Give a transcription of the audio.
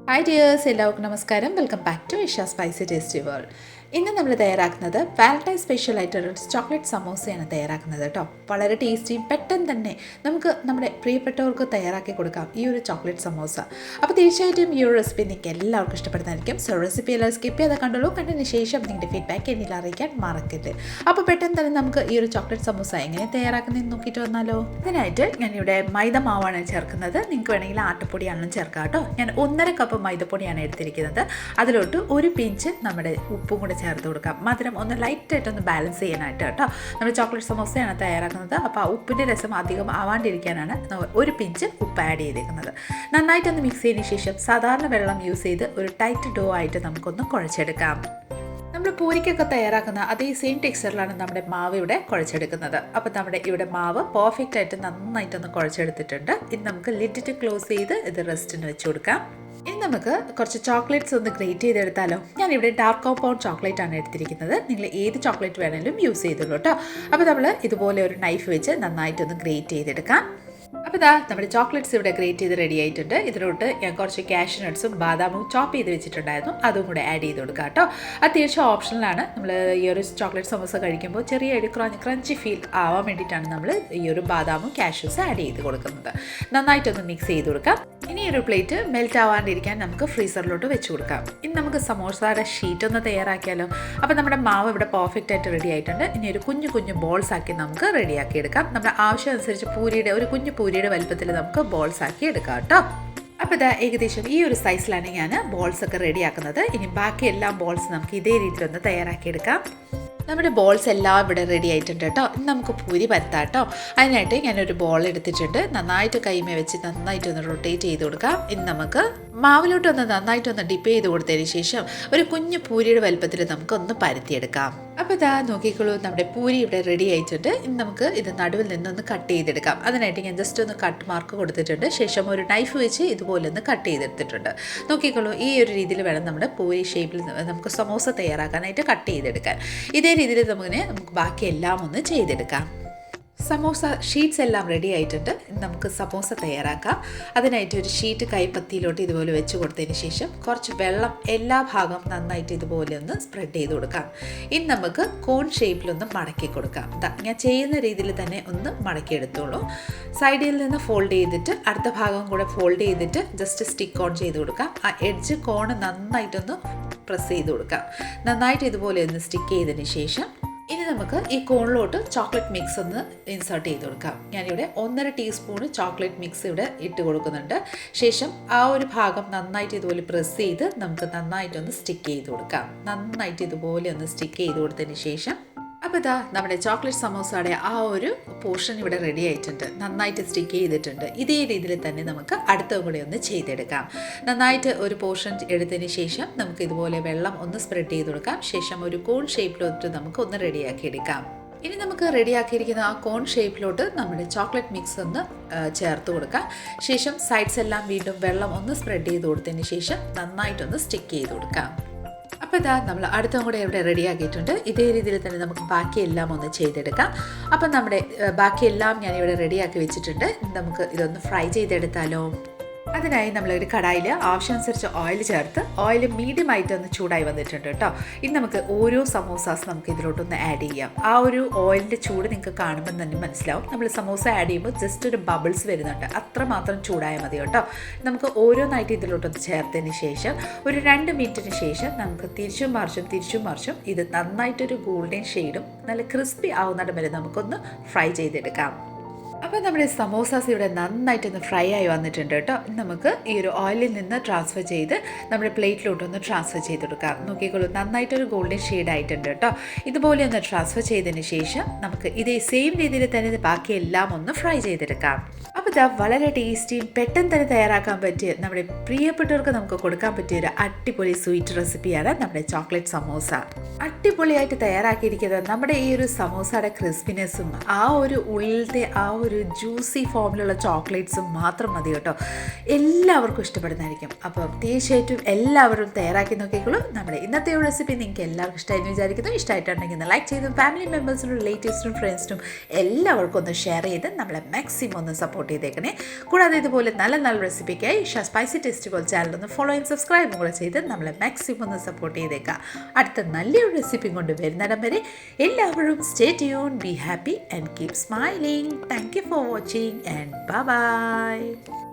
Hi dears, എല്ലാവർക്കും നമസ്കാരം. Welcome back to Isha spicy tasty world. ഇന്ന് നമ്മൾ തയ്യാറാക്കുന്നത് വാലന്റൈൻ സ്പെഷ്യൽ ആയിട്ടൊരു ചോക്ലേറ്റ് സമോസയാണ് തയ്യാറാക്കുന്നത് കേട്ടോ. വളരെ ടേസ്റ്റിയും പെട്ടെന്ന് തന്നെ നമുക്ക് നമ്മുടെ പ്രിയപ്പെട്ടവർക്ക് തയ്യാറാക്കി കൊടുക്കാം ഈ ഒരു ചോക്ലേറ്റ് സമോസ. അപ്പോൾ തീർച്ചയായിട്ടും ഈ ഒരു റെസിപ്പി നിങ്ങൾക്ക് എല്ലാവർക്കും ഇഷ്ടപ്പെടുന്നതായിരിക്കും. സോ റെസിപ്പി എല്ലാം സ്കിപ്പ് ചെയ്ത് കണ്ടോളൂ. കണ്ടതിന് ശേഷം നിങ്ങളുടെ ഫീഡ്ബാക്ക് എന്നിൽ അറിയിക്കാൻ മറക്കരുത്. അപ്പോൾ പെട്ടെന്ന് തന്നെ നമുക്ക് ഈ ഒരു ചോക്ലേറ്റ് സമോസ എങ്ങനെ തയ്യാറാക്കുന്നതെന്ന് നോക്കിയിട്ട് വന്നാലോ. അതിനായിട്ട് ഞാനിവിടെ മൈദ മാവാണ് ചേർക്കുന്നത്. നിങ്ങൾക്ക് വേണമെങ്കിൽ ആട്ടപ്പൊടിയാണെങ്കിലും ചേർക്കാം കേട്ടോ. ഞാൻ 1.5 കപ്പ് മൈദപ്പൊടിയാണ് എടുത്തിരിക്കുന്നത്. അതിലോട്ട് ഒരു പിഞ്ച് നമ്മുടെ ഉപ്പും കൂടെ ചേർത്ത് കൊടുക്കാം. മധുരം ഒന്ന് ലൈറ്റായിട്ടൊന്ന് ബാലൻസ് ചെയ്യാനായിട്ട് കേട്ടോ. നമ്മൾ ചോക്ലേറ്റ് സമോസയാണ് തയ്യാറാക്കുന്നത്. അപ്പോൾ ആ ഉപ്പിൻ്റെ രസം അധികം ആവാണ്ടിരിക്കാനാണ് ഒരു പിഞ്ച് ഉപ്പ് ആഡ് ചെയ്തേക്കുന്നത്. നന്നായിട്ടൊന്ന് മിക്സ് ചെയ്തതിന് ശേഷം സാധാരണ വെള്ളം യൂസ് ചെയ്ത് ഒരു ടൈറ്റ് ഡോ ആയിട്ട് നമുക്കൊന്ന് കുഴച്ചെടുക്കാം. നമ്മൾ പൂരിക്കൊക്കെ തയ്യാറാക്കുന്ന അതേ സെയിം ടെക്സ്ചറിലാണ് നമ്മുടെ മാവ് ഇവിടെ കുഴച്ചെടുക്കുന്നത്. അപ്പോൾ നമ്മുടെ ഇവിടെ മാവ് പെർഫെക്റ്റ് ആയിട്ട് നന്നായിട്ടൊന്ന് കുഴച്ചെടുത്തിട്ടുണ്ട്. ഇനി നമുക്ക് ലിഡിറ്റ് ക്ലോസ് ചെയ്ത് ഇത് റെസ്റ്റിന് വെച്ച് കൊടുക്കാം. ഇനി നമുക്ക് കുറച്ച് ചോക്ലേറ്റ്സ് ഒന്ന് ഗ്രേറ്റ് ചെയ്തെടുത്താലോ. ഞാനിവിടെ ഡാർക്ക് കോമ്പൗണ്ട് ചോക്ലേറ്റ് ആണ് എടുത്തിരിക്കുന്നത്. നിങ്ങൾ ഏത് ചോക്ലേറ്റ് വേണമെങ്കിലും യൂസ് ചെയ്തോളൂ കേട്ടോ. അപ്പോൾ നമ്മൾ ഇതുപോലെ ഒരു നൈഫ് വെച്ച് നന്നായിട്ടൊന്ന് ഗ്രേറ്റ് ചെയ്തെടുക്കാം. അപ്പോൾ ഇതാ നമ്മുടെ ചോക്ലേറ്റ്സ് ഇവിടെ ഗ്രേറ്റ് ചെയ്ത് റെഡി ആയിട്ടുണ്ട്. ഇതിലോട്ട് ഞാൻ കുറച്ച് കാഷ്യൂ നട്ട്സും ബാദാമും ചോപ്പ് ചെയ്ത് വെച്ചിട്ടുണ്ടായിരുന്നു. അതും കൂടെ ആഡ് ചെയ്ത് കൊടുക്കുക കേട്ടോ. അത് തീർച്ചയായും ഓപ്ഷണലാണ്. നമ്മൾ ഈ ഒരു ചോക്ലേറ്റ് സമോസ കഴിക്കുമ്പോൾ ചെറിയൊരു ക്രഞ്ചി ഫീൽ ആവാൻ വേണ്ടിയിട്ടാണ് നമ്മൾ ഈ ഒരു ബാദാമും കാഷ്യൂസ് ആഡ് ചെയ്ത് കൊടുക്കുന്നത്. നന്നായിട്ടൊന്ന് മിക്സ് ചെയ്ത് കൊടുക്കാം. ഇനി ഒരു പ്ലേറ്റ് മെൽറ്റ് ആവാണ്ടിരിക്കാൻ നമുക്ക് ഫ്രീസറിലോട്ട് വെച്ച് കൊടുക്കാം. ഇനി നമുക്ക് സമോസയുടെ ഷീറ്റ് ഒന്ന് തയ്യാറാക്കിയാലോ. അപ്പോൾ നമ്മുടെ മാവ് ഇവിടെ പെർഫെക്റ്റ് ആയിട്ട് റെഡി ആയിട്ടുണ്ട്. ഇനി ഒരു കുഞ്ഞു ബോൾസ് ആക്കി നമുക്ക് റെഡിയാക്കി എടുക്കാം. നമ്മുടെ ആവശ്യം അനുസരിച്ച് പൂരിയുടെ വലുപ്പത്തിൽ നമുക്ക് ബോൾസ് ആക്കി എടുക്കാം കേട്ടോ. അപ്പോൾ ഇതാ ഏകദേശം ഈ ഒരു സൈസിലാണ് ഞാൻ ബോൾസ് ഒക്കെ റെഡിയാക്കുന്നത്. ഇനി ബാക്കി എല്ലാ ബോൾസ് നമുക്ക് ഇതേ രീതിയിലൊന്ന് തയ്യാറാക്കിയെടുക്കാം. നമ്മുടെ ബോൾസ് എല്ലാം ഇവിടെ റെഡി ആയിട്ടുണ്ട് കേട്ടോ. ഇനി നമുക്ക് പൂരി പരത്താം കേട്ടോ. അതിനായിട്ട് ഞാനൊരു ബോൾ എടുത്തിട്ടുണ്ട്. നന്നായിട്ട് കൈമേ വെച്ച് നന്നായിട്ടൊന്ന് റൊട്ടേറ്റ് ചെയ്ത് കൊടുക്കാം. ഇനി നമുക്ക് മാവിലോട്ടൊന്ന് നന്നായിട്ടൊന്ന് ഡിപ്പ് ചെയ്ത് കൊടുത്തതിന് ശേഷം ഒരു കുഞ്ഞു പൂരിയുടെ വലുപ്പത്തിൽ നമുക്കൊന്ന് പരത്തിയെടുക്കാം. അപ്പോൾ ഇതാ നോക്കിക്കോളൂ, നമ്മുടെ പൂരി ഇവിടെ റെഡി ആയിട്ടുണ്ട്. ഇനി നമുക്ക് ഇത് നടുവിൽ നിന്നൊന്ന് കട്ട് ചെയ്തെടുക്കാം. അതിനായിട്ട് ഞാൻ ജസ്റ്റ് ഒന്ന് കട്ട് മാർക്ക് കൊടുത്തിട്ടുണ്ട്. ശേഷം ഒരു നൈഫ് വെച്ച് ഇതുപോലെ ഒന്ന് കട്ട് ചെയ്തെടുത്തിട്ടുണ്ട്. നോക്കിക്കോളൂ, ഈ ഒരു രീതിയിൽ വേണം നമ്മുടെ പൂരി ഷേപ്പിൽ നമുക്ക് സമോസ തയ്യാറാക്കാനായിട്ട് കട്ട് ചെയ്തെടുക്കാൻ. ഇതേ രീതിയിൽ നമുക്ക് ബാക്കി എല്ലാം ഒന്ന് ചെയ്തെടുക്കാം. സമോസ ഷീറ്റ്സ് എല്ലാം റെഡി ആയിട്ടുണ്ട്. നമുക്ക് സമോസ തയ്യാറാക്കാം. അതിനായിട്ട് ഒരു ഷീറ്റ് കൈപ്പത്തിയിലോട്ട് ഇതുപോലെ വെച്ച് കൊടുത്തതിന് ശേഷം കുറച്ച് വെള്ളം എല്ലാ ഭാഗം നന്നായിട്ട് ഇതുപോലെ ഒന്ന് സ്പ്രെഡ് ചെയ്ത് കൊടുക്കാം. ഇനി നമുക്ക് കോൺ ഷേപ്പിലൊന്ന് മടക്കി കൊടുക്കാം. ഞാൻ ചെയ്യുന്ന രീതിയിൽ തന്നെ ഒന്ന് മടക്കിയെടുത്തോളൂ. സൈഡിൽ നിന്ന് ഫോൾഡ് ചെയ്തിട്ട് അടുത്ത ഭാഗം കൂടെ ഫോൾഡ് ചെയ്തിട്ട് ജസ്റ്റ് സ്റ്റിക്ക് ഓൺ ചെയ്ത് കൊടുക്കാം. ആ എഡ്ജ് കോൺ നന്നായിട്ടൊന്ന് പ്രസ് ചെയ്ത് കൊടുക്കാം. നന്നായിട്ട് ഇതുപോലെ ഒന്ന് സ്റ്റിക്ക് ചെയ്തതിന് ശേഷം ഇനി നമുക്ക് ഈ കോണിലോട്ട് ചോക്ലേറ്റ് മിക്സ് ഒന്ന് ഇൻസേർട്ട് ചെയ്ത് കൊടുക്കാം. ഞാനിവിടെ 1.5 ടീസ്പൂൺ ചോക്ലേറ്റ് മിക്സ് ഇവിടെ ഇട്ട് കൊടുക്കുന്നുണ്ട്. ശേഷം ആ ഒരു ഭാഗം നന്നായിട്ട് ഇതുപോലെ പ്രസ് ചെയ്ത് നമുക്ക് നന്നായിട്ടൊന്ന് സ്റ്റിക്ക് ചെയ്ത് കൊടുക്കാം. നന്നായിട്ട് ഇതുപോലെ ഒന്ന് സ്റ്റിക്ക് ചെയ്ത് കൊടുത്തതിന് ശേഷം അപ്പോൾ ഇതാ നമ്മുടെ ചോക്ലേറ്റ് സമോസയുടെ ആ ഒരു പോർഷൻ ഇവിടെ റെഡി ആയിട്ടുണ്ട്. നന്നായിട്ട് സ്റ്റിക്ക് ചെയ്തിട്ടുണ്ട്. ഇതേ രീതിയിൽ തന്നെ നമുക്ക് അടുത്ത കൂടെ ഒന്ന് ചെയ്തെടുക്കാം. നന്നായിട്ട് ഒരു പോർഷൻ എടുത്തതിന് ശേഷം നമുക്ക് ഇതുപോലെ വെള്ളം ഒന്ന് സ്പ്രെഡ് ചെയ്ത് കൊടുക്കാം. ശേഷം ഒരു കോൺ ഷേപ്പിലോട്ട് നമുക്ക് ഒന്ന് റെഡിയാക്കി എടുക്കാം. ഇനി നമുക്ക് റെഡിയാക്കിയിരിക്കുന്ന ആ കോൺ ഷേപ്പിലോട്ട് നമ്മുടെ ചോക്ലേറ്റ് മിക്സ് ഒന്ന് ചേർത്ത് കൊടുക്കാം. ശേഷം സൈഡ്സ് എല്ലാം വീണ്ടും വെള്ളം ഒന്ന് സ്പ്രെഡ് ചെയ്ത് കൊടുത്തതിന് ശേഷം നന്നായിട്ടൊന്ന് സ്റ്റിക്ക് ചെയ്ത് കൊടുക്കാം. അപ്പോൾ ഇതാ നമ്മൾ അടുത്തും കൂടെ ഇവിടെ റെഡിയാക്കിയിട്ടുണ്ട്. ഇതേ രീതിയിൽ തന്നെ നമുക്ക് ബാക്കിയെല്ലാം ഒന്ന് ചെയ്തെടുക്കാം. അപ്പം നമ്മുടെ ബാക്കിയെല്ലാം ഞാനിവിടെ റെഡിയാക്കി വെച്ചിട്ടുണ്ട്. നമുക്ക് ഇതൊന്ന് ഫ്രൈ ചെയ്തെടുത്താലോ. അതിനായി നമ്മളൊരു കടായിൽ ആവശ്യമനുസരിച്ച് ഓയിൽ ചേർത്ത് ഓയിൽ മീഡിയം ആയിട്ട് ഒന്ന് ചൂടായി വന്നിട്ടുണ്ട് കേട്ടോ. ഇനി നമുക്ക് ഓരോ സമോസാസ് നമുക്ക് ഇതിലോട്ടൊന്ന് ആഡ് ചെയ്യാം. ആ ഒരു ഓയിലിൻ്റെ ചൂട് നിങ്ങൾക്ക് കാണുമ്പോൾ തന്നെ മനസ്സിലാവും. നമ്മൾ സമോസ ആഡ് ചെയ്യുമ്പോൾ ജസ്റ്റ് ഒരു ബബിൾസ് വരുന്നുണ്ട്. അത്രമാത്രം ചൂടായാൽ മതി കേട്ടോ. നമുക്ക് ഓരോന്നായിട്ട് ഇതിലോട്ടൊന്ന് ചേർത്തതിന് ശേഷം ഒരു 2 മിനിറ്റിന് ശേഷം നമുക്ക് തിരിച്ചും മറിച്ചും ഇത് നന്നായിട്ടൊരു ഗോൾഡൻ ഷെയ്ഡും നല്ല ക്രിസ്പി ആവുന്നിടം വരെ നമുക്കൊന്ന് ഫ്രൈ ചെയ്തെടുക്കാം. അപ്പോൾ നമ്മുടെ സമോസാസ് ഇവിടെ നന്നായിട്ടൊന്ന് ഫ്രൈ ആയി വന്നിട്ടുണ്ട് കേട്ടോ. നമുക്ക് ഈ ഒരു ഓയിലിൽ നിന്ന് ട്രാൻസ്ഫർ ചെയ്ത് നമ്മുടെ പ്ലേറ്റിലോട്ടൊന്ന് ട്രാൻസ്ഫർ ചെയ്തെടുക്കാം. നോക്കിക്കോളൂ, നന്നായിട്ടൊരു ഗോൾഡൻ ഷെയ്ഡ് ആയിട്ടുണ്ട് കേട്ടോ. ഇതുപോലെ ഒന്ന് ട്രാൻസ്ഫർ ചെയ്തതിന് ശേഷം നമുക്ക് ഇതേ സെയിം രീതിയിൽ തന്നെ ബാക്കി എല്ലാം ഒന്ന് ഫ്രൈ ചെയ്തെടുക്കാം. അപ്പോൾ ഇതാ വളരെ ടേസ്റ്റിയും പെട്ടെന്ന് തന്നെ തയ്യാറാക്കാൻ പറ്റിയ നമ്മുടെ പ്രിയപ്പെട്ടവർക്ക് നമുക്ക് കൊടുക്കാൻ പറ്റിയ ഒരു അടിപൊളി സ്വീറ്റ് റെസിപ്പിയാണ് നമ്മുടെ ചോക്ലേറ്റ് സമോസ. അടിപൊളിയായിട്ട് തയ്യാറാക്കിയിരിക്കുന്നത് നമ്മുടെ ഈ ഒരു സമോസയുടെ ക്രിസ്പിനെസ്സും ആ ഒരു ഉള്ളിലത്തെ ആ ഒരു ജ്യൂസി ഫോമിലുള്ള ചോക്ലേറ്റ്സും മാത്രം മതി കേട്ടോ. എല്ലാവർക്കും ഇഷ്ടപ്പെടുന്നതായിരിക്കും. അപ്പം തീർച്ചയായിട്ടും എല്ലാവരും തയ്യാറാക്കി നോക്കിക്കോളൂ. നമ്മുടെ ഇന്നത്തെ ഒരു റെസിപ്പി നിങ്ങൾക്ക് എല്ലാവർക്കും ഇഷ്ടമായെന്ന് വിചാരിക്കുന്നു. ഇഷ്ടമായിട്ടുണ്ടെങ്കിൽ ലൈക്ക് ചെയ്തും ഫാമിലി മെമ്പേഴ്സിനും റിലേറ്റീവ്സിനും ഫ്രണ്ട്സിനും എല്ലാവർക്കും ഒന്ന് ഷെയർ ചെയ്ത് നമ്മളെ മാക്സിമം ഒന്ന് സപ്പോർട്ട് ചെയ്തേക്കണേ. കൂടാതെ ഇതുപോലെ നല്ല നല്ല റെസിപ്പിക്കായി Isha spicy taste world channel ഒന്ന് ഫോളോ ആൻഡ് സബ്സ്ക്രൈബും കൂടെ ചെയ്ത് നമ്മളെ മാക്സിമം ഒന്ന് സപ്പോർട്ട് ചെയ്തേക്കാം. അടുത്ത നല്ലൊരു റെസിപ്പി കൊണ്ട് വരുന്നിടം വരെ എല്ലാവരും stay tune, be happy and keep smiling. Thank you for watching and bye bye.